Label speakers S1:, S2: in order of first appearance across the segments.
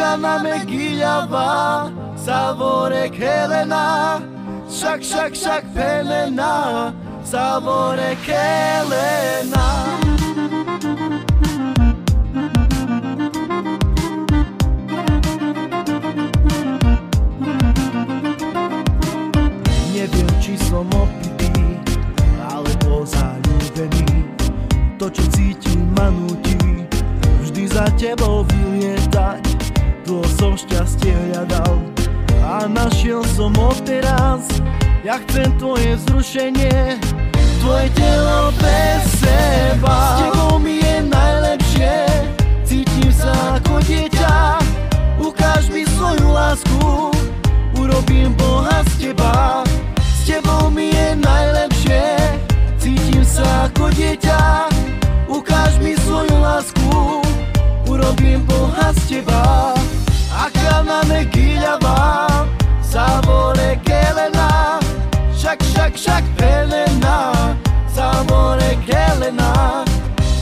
S1: Akana Megilava, Savore Helena, Shak Shak Shak Pelena, Savore Helena. Neviem, či som opitý, alebo zaľúbený. To, čo cítim, ma nutí vždy za tebou vylietať. Dlho som šťastie hľadal a našiel som ho teraz. Ja chcem tvoje vzrušenie, tvoje telo bez seba. S tebou mi je najlepšie, cítim sa ako dieťa. Ukáž mi svoju lásku, urobím Boha z teba. S tebou mi je najlepšie, cítim sa ako dieťa. Ukáž mi svoju lásku, urobím Boha z teba. Akana Megilava, Savore Helena, Shak Shak Shak Pelena, Savore Helena.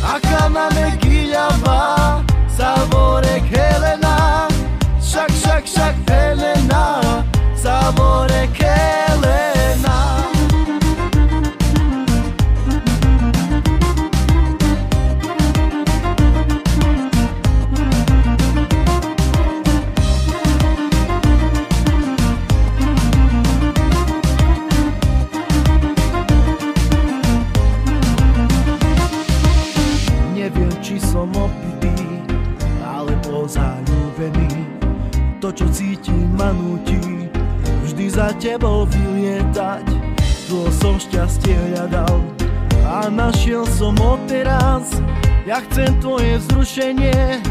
S1: Akana Megilava, Savore Helena, Shak Shak Shak Pelena, Savore Helena. Neviem, či som opitý, alebo zaľúbený. To, čo cítim, ma nutí vždy za tebou vylietať. Dlho som šťastie hľadal a našiel som ho teraz. Ja chcem tvoje vzrušenie,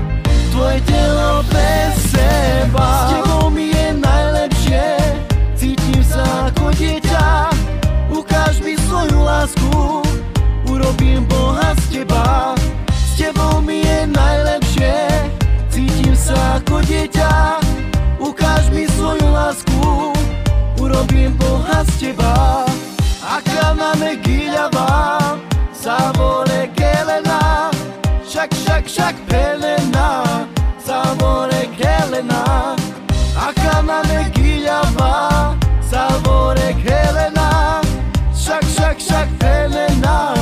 S1: tvoje telo bez seba. S tebou mi je najlepšie, cítim sa ako dieťa. Ukáž mi svoju lásku, urobím Boha z teba. S tebou mi je najlepšie, cítim sa ako dieťa. Ukáž mi svoju lásku, urobím Boha z teba. Akana Megilava, Savore Helena, Shak Shak Shak Pelena, Savore Helena. Akana Megilava, Savore Helena, Shak Shak Shak Pelena,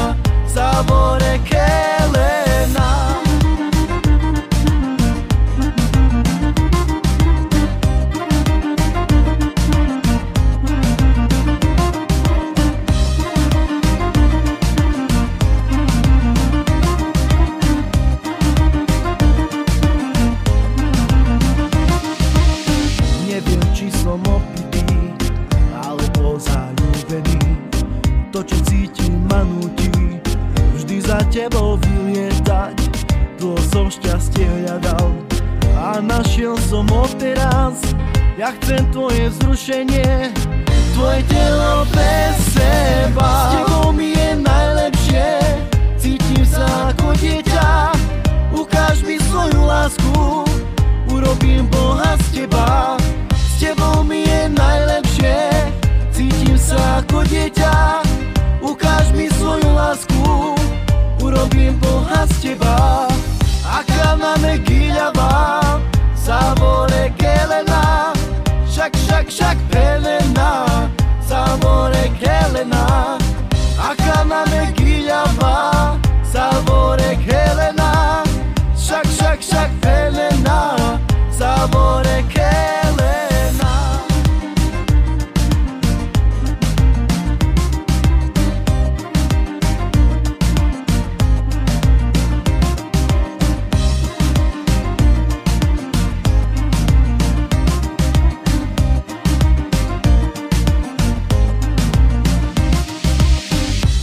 S1: Savore Helena. Neviem, či som opitý, alebo zaľúbený. To, čo cítim, ma nutí vždy za tebou vylietať. Dlho som šťastie hľadal a našiel som ho teraz. Ja chcem tvoje vzrušenie, tvoje telo bez seba. S tebou mi je najlepšie, cítim sa ako dieťa. Ukáž mi svoju lásku, urobím Boha z teba. S tebou mi je najlepšie, cítim sa ako dieťa. Ukáž mi svoju lásku, urobím Boha z teba. Akana Megilava, Savore Helena, Shak Shak Shak Pelena, Savore Helena. Akana Megilava, Savore Helena, Shak Shak Shak Pelena, Savore Helena.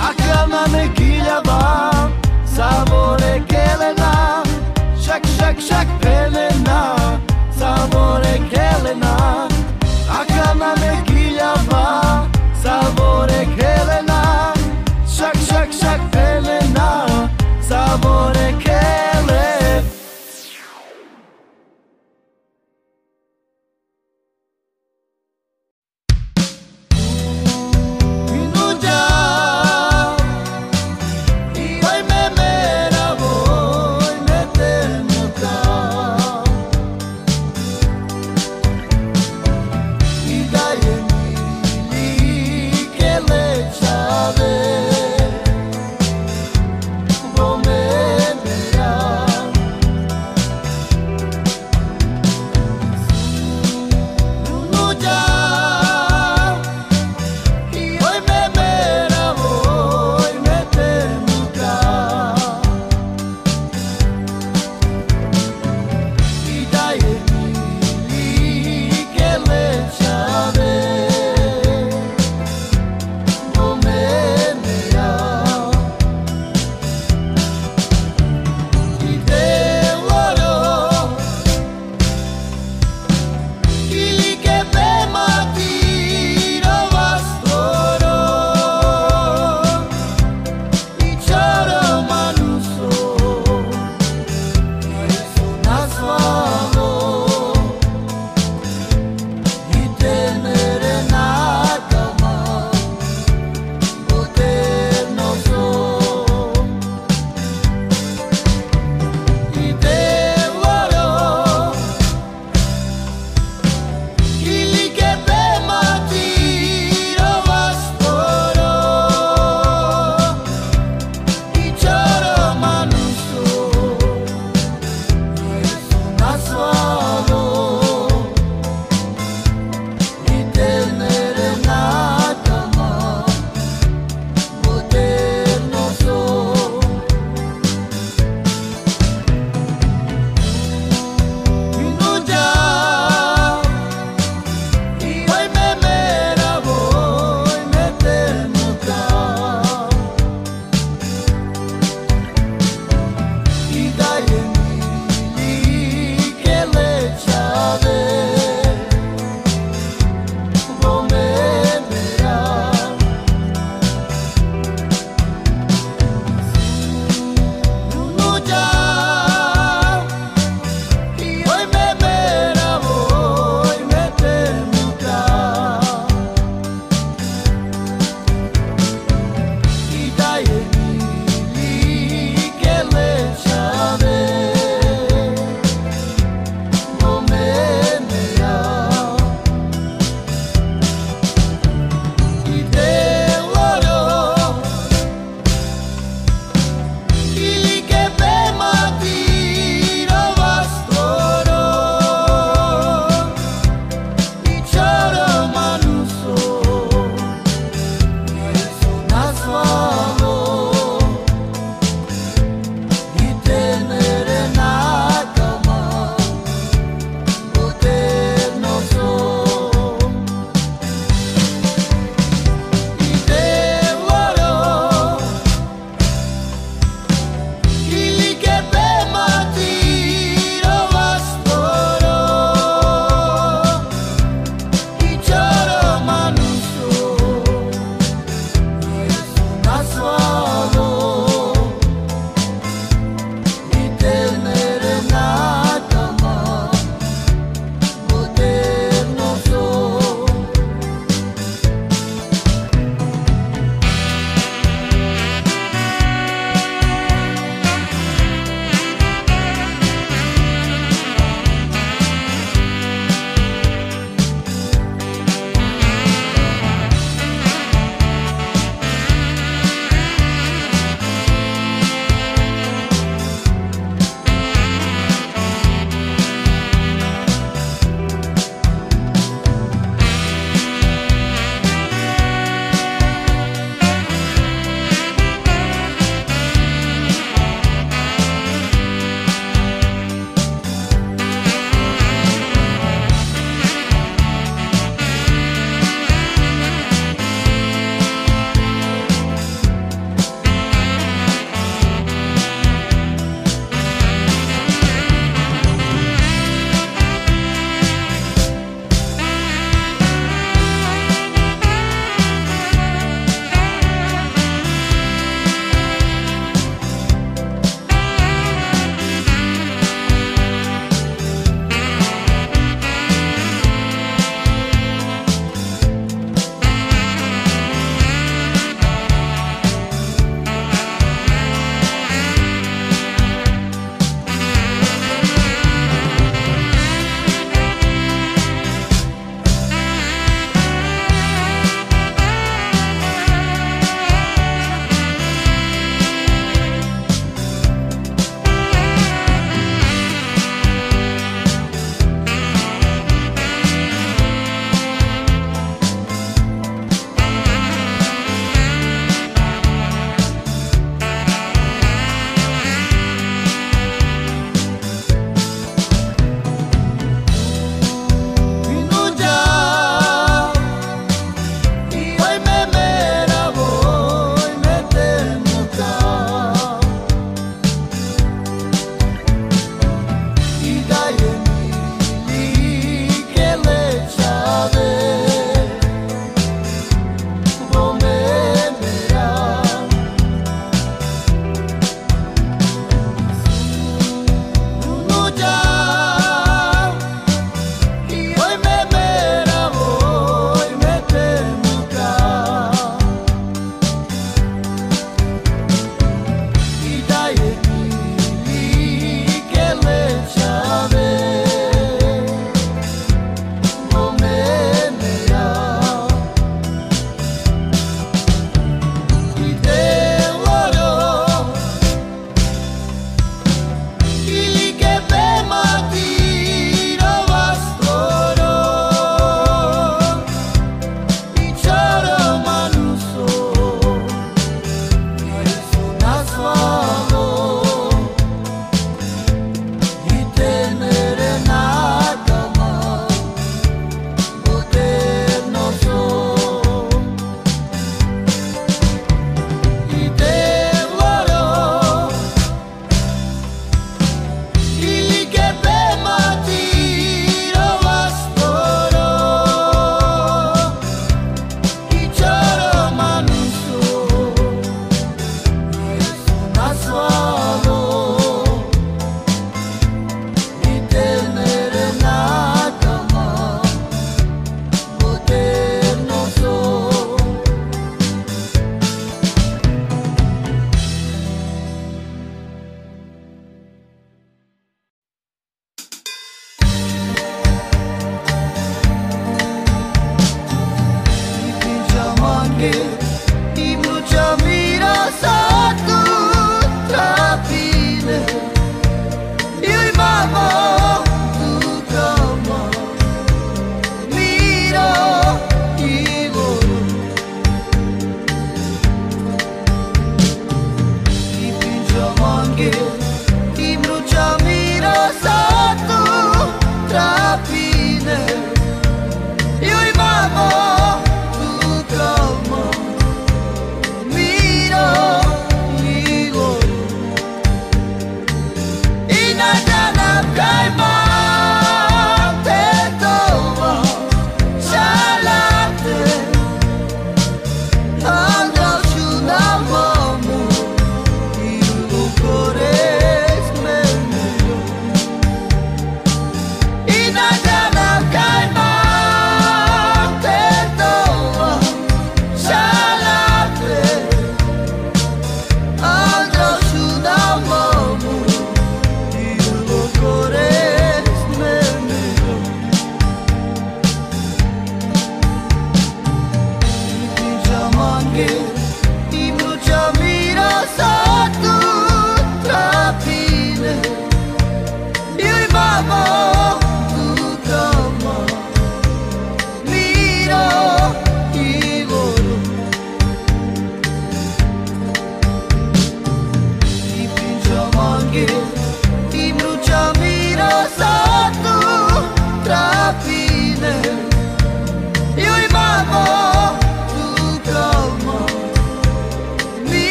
S1: Akana Megilava, Savore Helena, Shak Shak Shak Pelena, Savore Helena. Akana Megilava, Savore Helena, Shak Shak Shak Pelena, Savore Helena.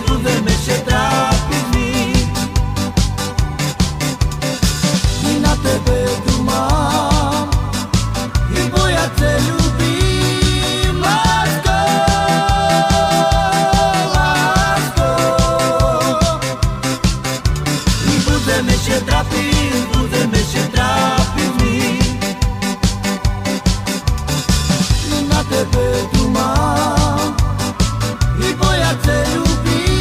S1: budeme się trafić mi. I na tebe tu mam, i bo ja cię lubim, lasko, lasko. I budeme się trafić mi. I na tebe tu mam, i bo ja cię lubim.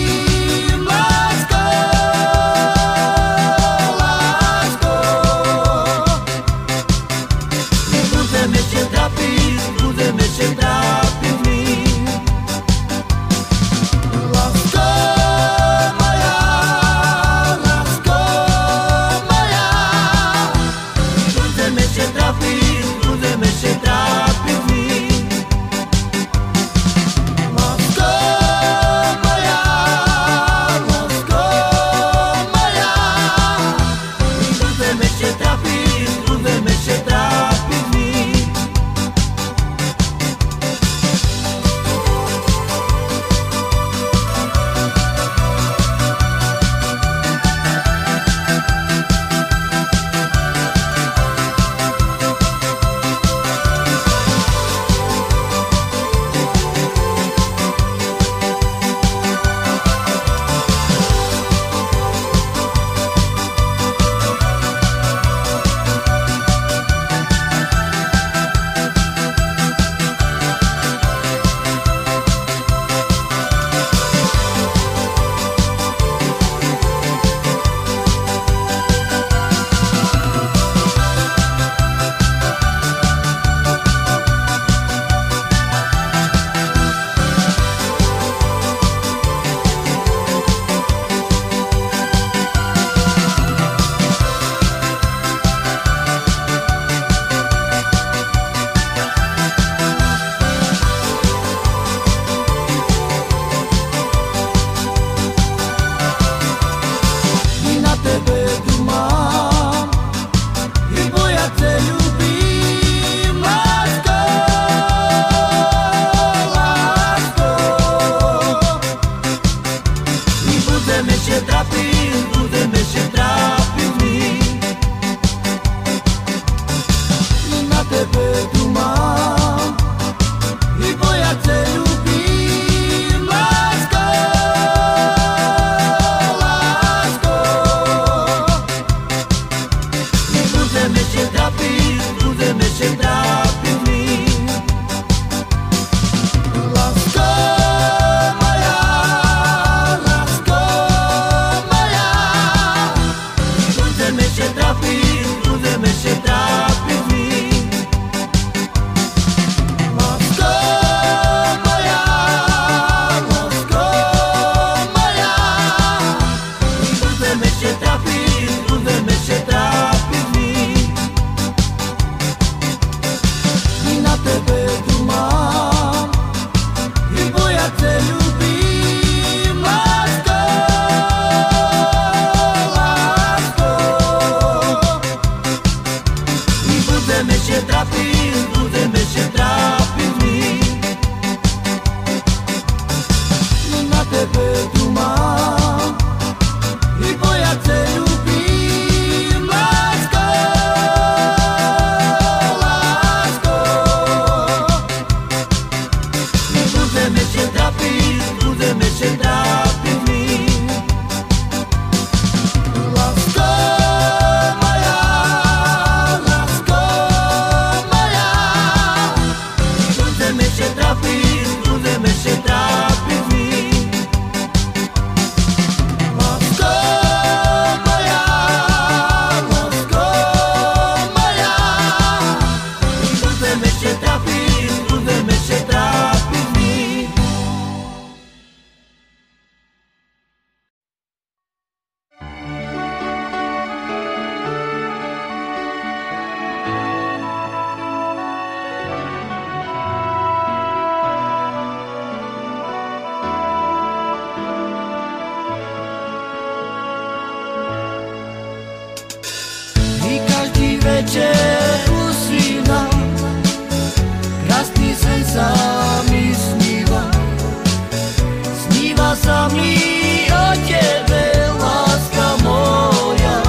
S1: mi o tebe, láska moja.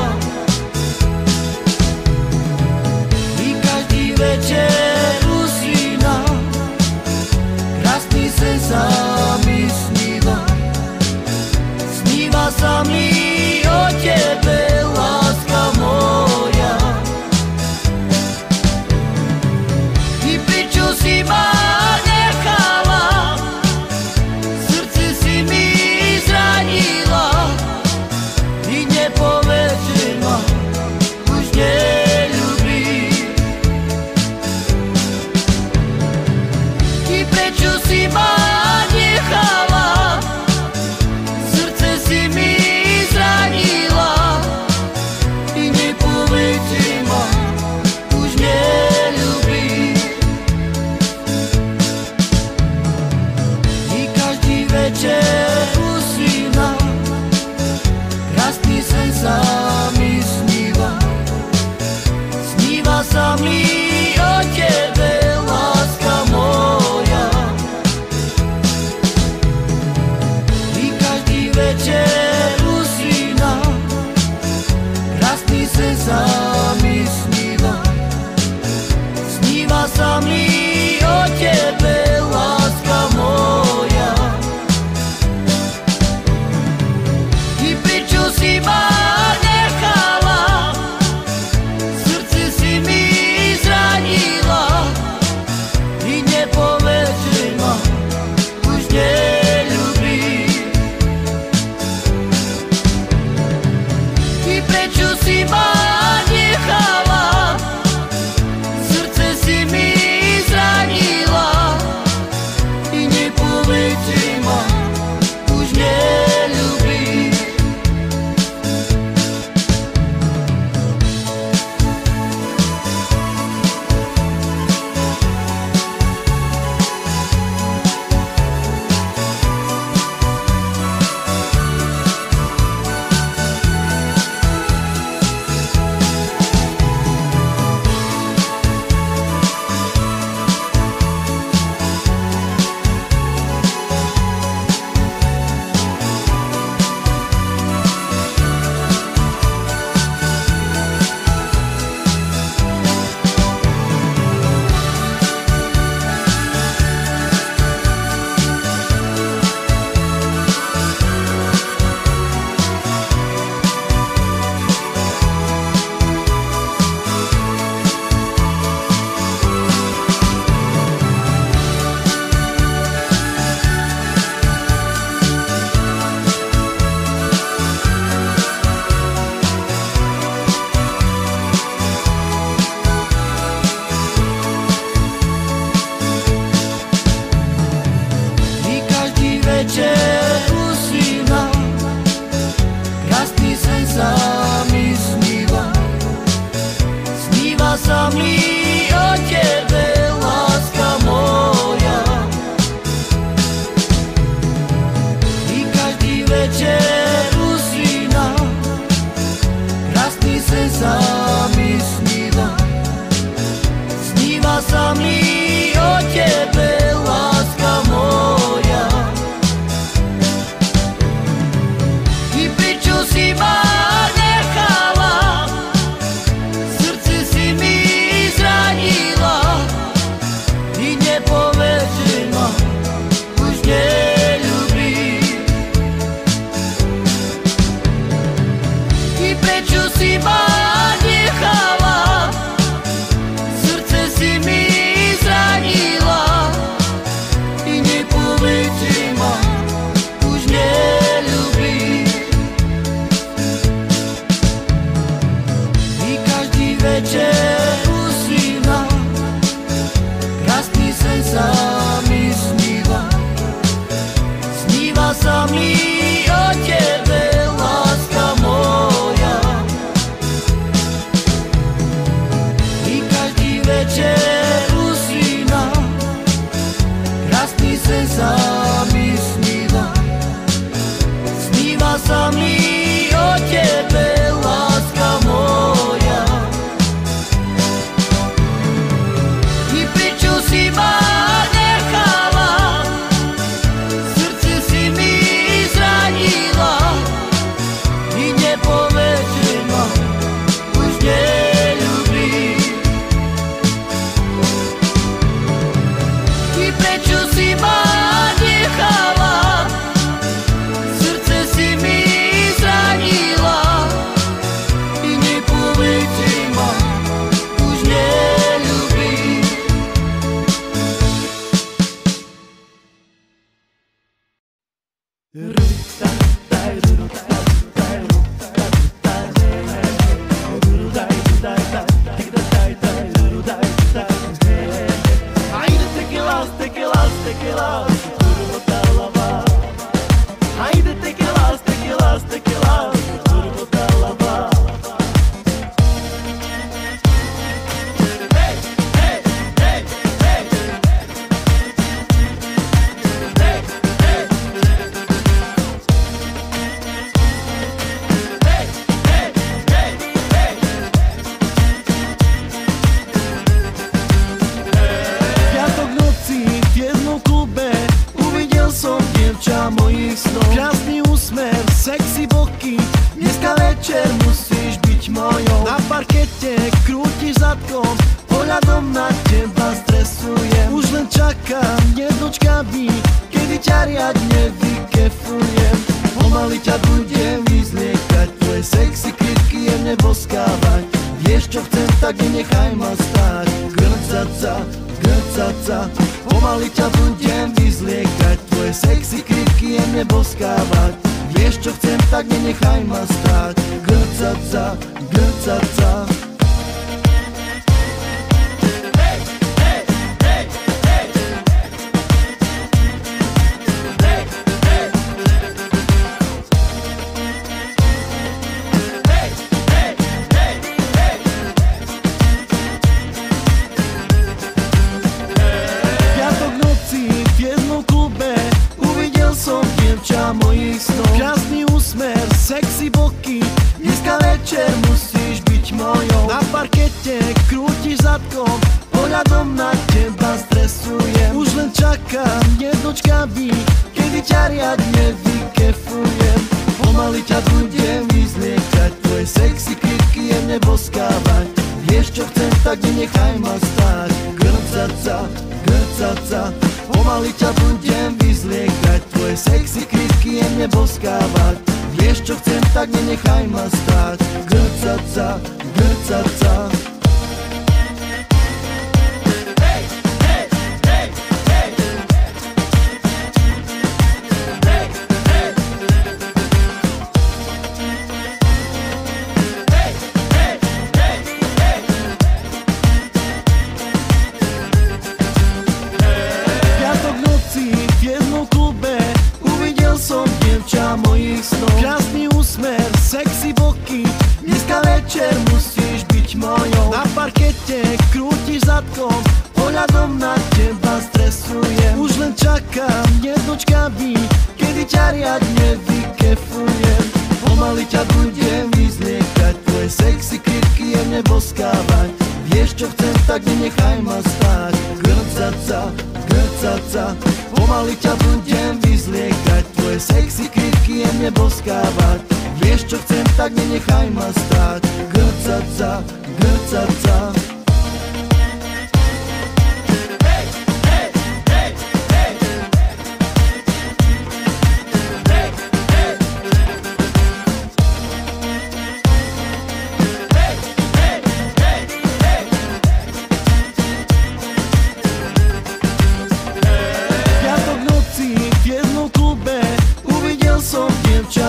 S1: I každý večer usínam, krásny sen sa mi sníva. Sníva sa mi o tebe, láska moja. I priču si ma nechala, srdce si mi zranila. I nepovedz, že ma už neľúbiš. I prečo si ma nechala, srdce si mi zranila. I nepovedz, že ma už neľúbiš. I každý večer usínam, krásny sen sa mi sníva. Sníva sa mi o tebe, láska moja. I každý večer usínam, krásny sen sa mi sníva. Sníva sa mi o tebe, láska moja. I priču si ma nechala, srdce si mi zranila. I nepovedz, že ma už neľúbiš. I prečo si ma nechala, srdce si mi zranila. I nepovedz, že ma už neľúbiš. I každý večer usínam, krásny sen sa mi sníva. Sníva sa mi o tebe, láska moja. I každý večer usínam, krásny sen sa mi sníva. Sníva sa mi o tebe, láska moja. I priču si ma nechala, srdce si mi zranila. I nepovedz, že ma už neľúbiš. I prečo si ma nechala, srdce si mi zranila. I nepovedz, že ma už neľúbiš. I každý večer usínam, krásny sen sa mi sníva. Sníva sa mi o tebe, láska moja. I každý večer usínam, krásny sen sa mi sníva. Sníva sa mi o tebe, láska moja. I priču si ma nechala, srdce si mi zranila. Mojich snov. Krásny úsmev, sexy boky, dneska večer musíš byť mojou. Na parkete krútiš zadkom, pohľadom na teba stresujem. Už len čakám, nedočkavý, kedy ťa riadne vykefujem. Pomaly ťa budem vyzliekať, tvoje sexy krytky jemne boskávať. Vieš čo chcem, tak nenechaj ma stáť. Grcať sa, pomaly ťa budem vyzliekať, tvoje sexy krytky jemne boskávať. Vieš čo chcem, tak nenechaj ma stáť. Grcať sa. Mojich snov. Krásny úsmev, sexy boky, dneska večer musíš byť mojou. Na parkete krútiš zadkom, pohľadom na teba stresujem. Už len čakám, nedočkavý, kedy ťa riadne vykefujem. Pomaly ťa budem vyzliekať, tvoje sexy krytky jemne boskávať. Vieš čo chcem, tak nenechaj ma stáť. Grcať sa, pomaly ťa budem vyzliekať, tvoje sexy krytky jemne boskávať. Vieš čo chcem, tak nenechaj ma stáť. Grcať sa. Mojich snov. Krásny úsmev, sexy boky, dneska večer musíš byť mojou. Na parkete krútiš zadkom, pohľadom na teba stresujem. Už len čakám, nedočkavý, kedy ťa riadne vykefujem. Pomaly ťa budem vyzliekať, tvoje sexy krytky jemne boskávať. Vieš čo chcem, tak nenechaj ma stáť. Grcať sa, pomaly ťa budem vyzliekať, tvoje sexy krytky jemne boskávať. Vieš čo chcem, tak nenechaj ma stáť. Grcať sa.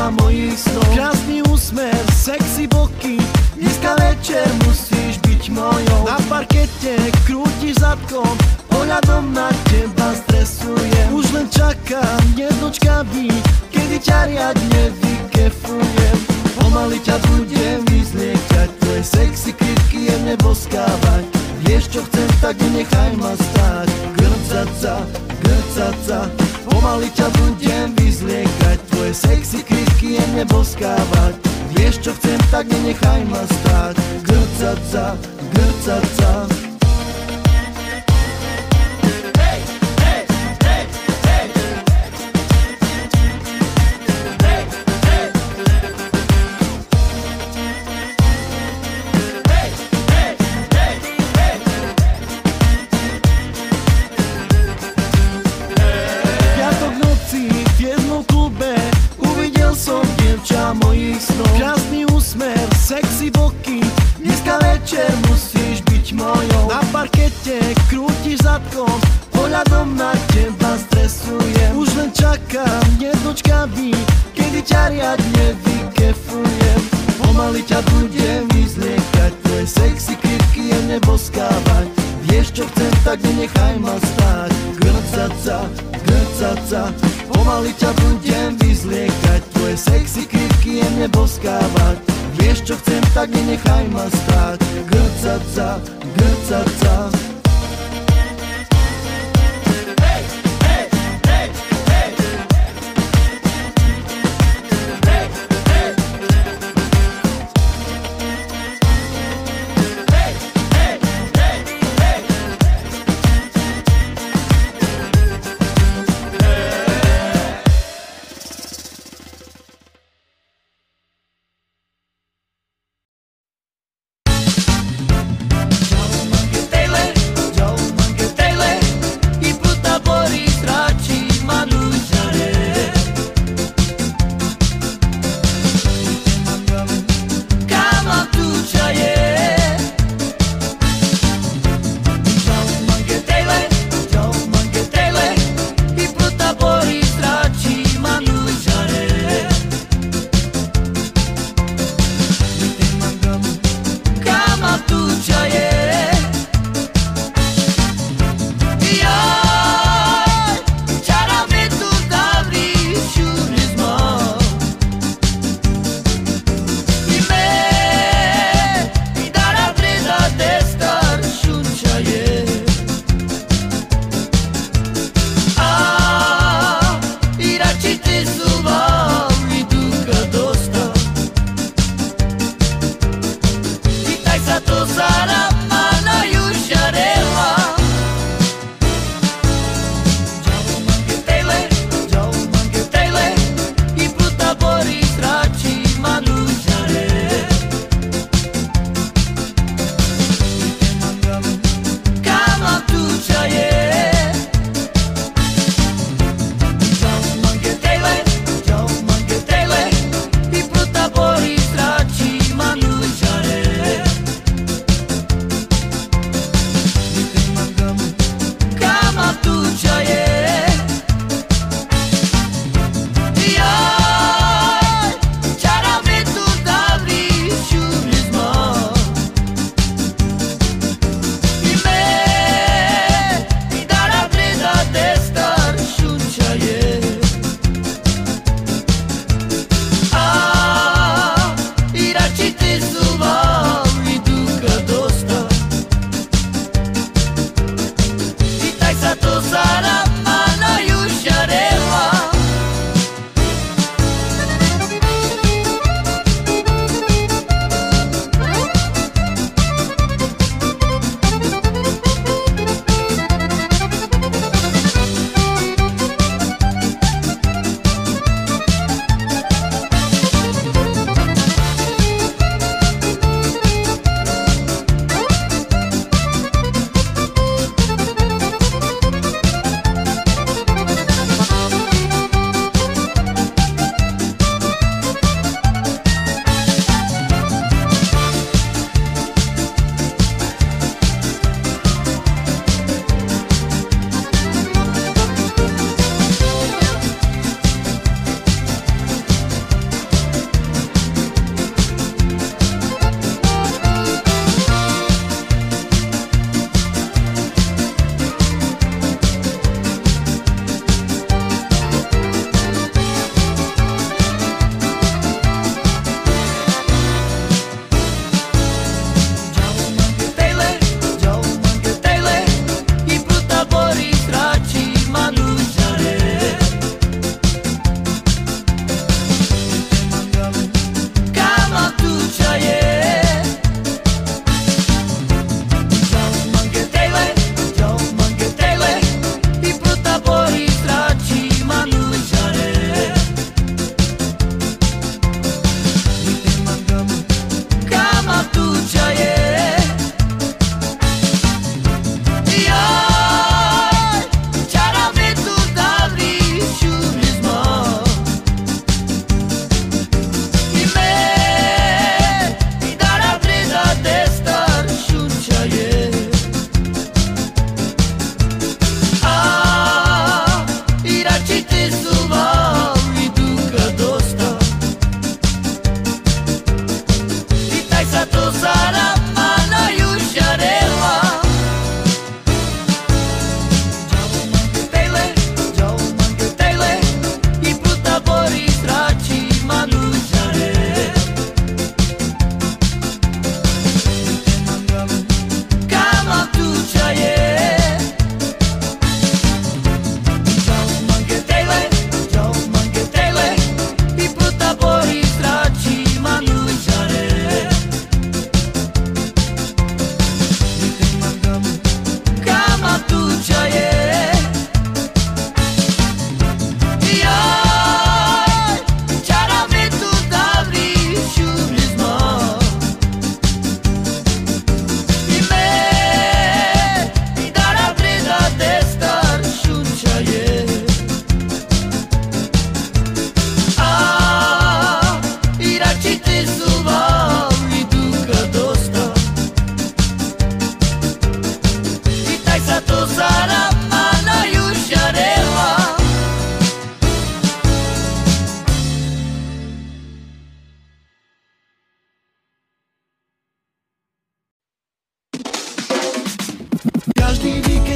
S1: Mojich snov. Krásny úsmev, sexy boky, dneska večer musíš byť mojou. Na parkete krútiš zadkom, pohľadom na teba stresujem. Už len čakám, nedočkavý, kedy ťa riadne vykefujem. Pomaly ťa budem vyzliekať, tvoje sexy krytky jemne boskávať. Vieš čo chcem, tak nenechaj ma stáť. Grcať sa, pomaly ťa budem vyzliekať, tvoje sexy krytky jemne boskávať. Vieš čo chcem, tak nenechaj ma stáť. Grcať sa. Mojich snov. Krásny úsmev, sexy boky, dneska večer musíš byť mojou. si ťa riadne vykefujem, pomaly ťa budem vyzliekať, tvoje sexy krytky jemne boskávať. Vieš čo chcem, tak nenechaj ma stáť. Grcať sa, pomaly ťa budem vyzliekať, tvoje sexy krytky jemne boskávať. Vieš čo chcem, tak nenechaj ma stáť. Grcať sa.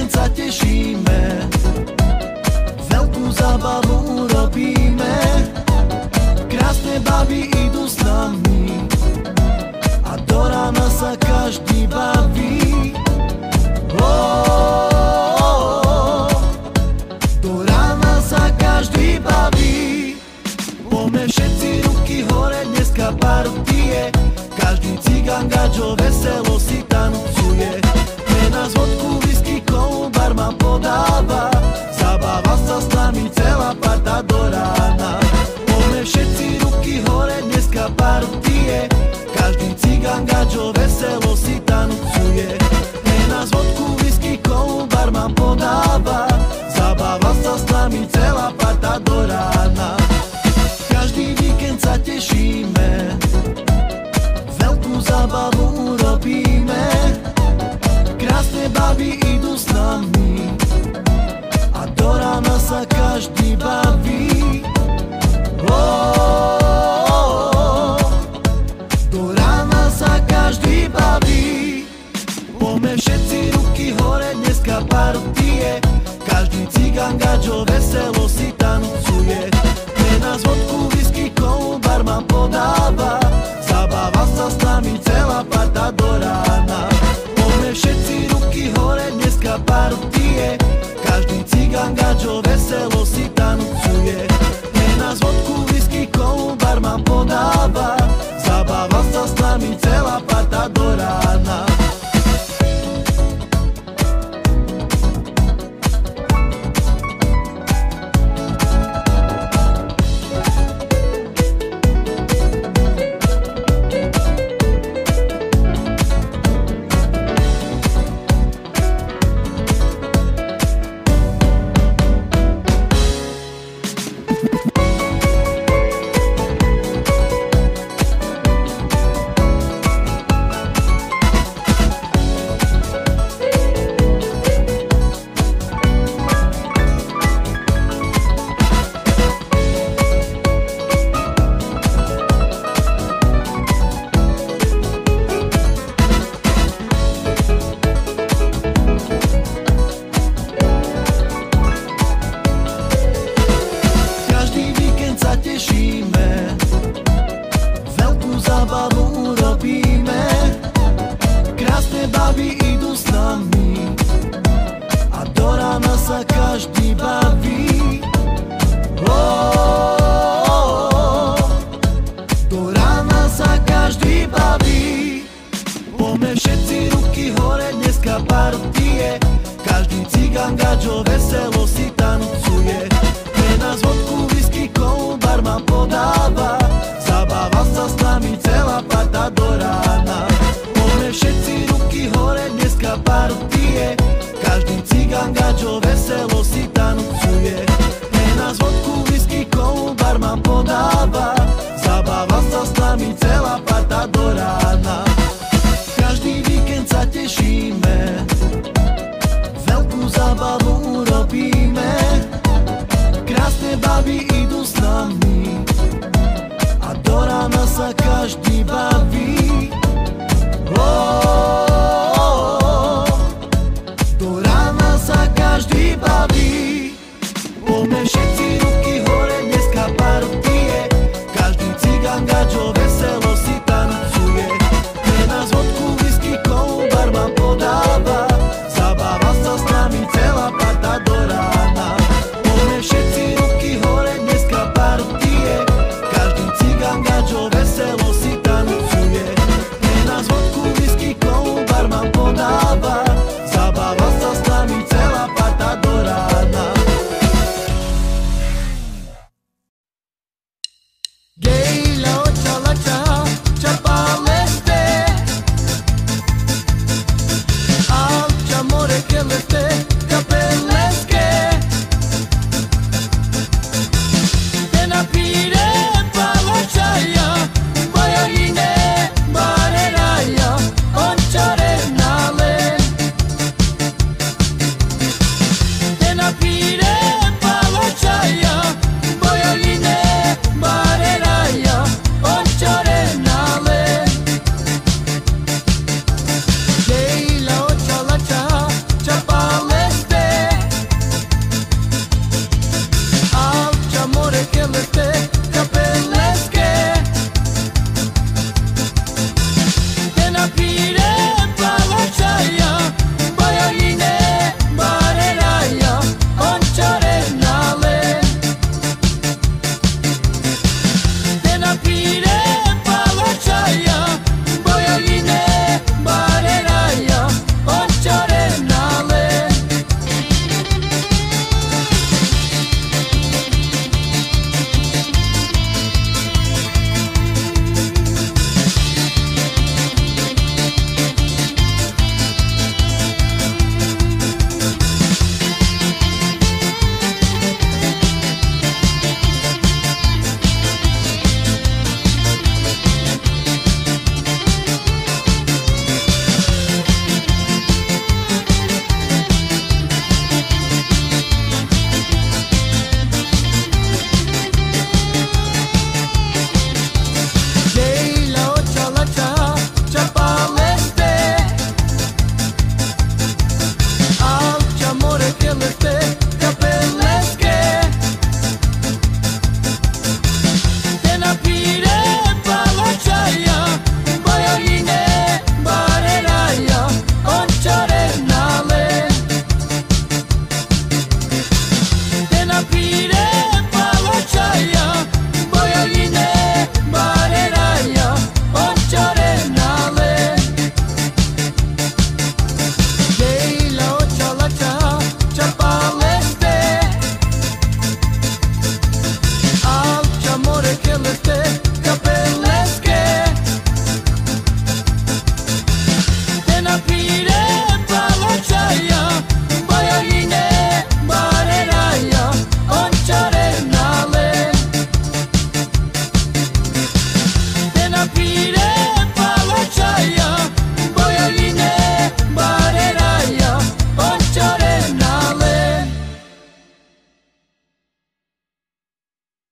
S1: víkend sa tešíme, veľkú zábavu urobíme. Krásne baby idú s nami a do rána sa každý baví. Do rána sa každý baví. Poďme všetci ruky hore, dneska partie. Každý cigán gadžo veselo si tancuje. Pre nás vodku, whisky, kolu barman podáva. Zabáva sa s nami celá parta do rána. Poďme všetci ruky hore, dneska partie. Každý cigán gadžo veselo si tancuje. Pre nás vodku, whisky, kolu barman podáva. Zabáva sa s nami celá parta do rána. Každý víkend sa tešíme, veľkú zábavu urobíme. Krásne baby idú s nami a do rána sa každý baví. Do rána sa každý baví. Poďme všetci ruky hore, dneska partie. Každý cigán gadžo veselo si tancuje. Pre nás vodku, whisky, kolu barman podáva. Zabáva sa s nami celá parta do rána. Poďme všetci ruky hore, dneska partie. Každý cigán gadžo veselo si tancuje. Pre nás vodku, whisky, kolu barman podáva. Zabáva sa s nami celá parta do rána. Zábavu urobíme. Krásne baby idú s nami a do rána sa každý baví. Do rána sa každý baví. Poďme všetci ruky hore, dneska partie. Každý cigán gadžo veselo si tancuje. Pre nás vodku, whisky, kolu barman podáva. Zabáva sa s nami celá parta do rána. Poďme všetci ruky hore, dneska partie. Každý cigán gadžo veselo si tancuje. Pre nás vodku, whisky, kolu barman podáva. Zabáva sa s nami celá parta do rána. Každý víkend sa tešíme, veľkú zábavu urobíme. Krásne baby idú s nami a do rána sa každý baví.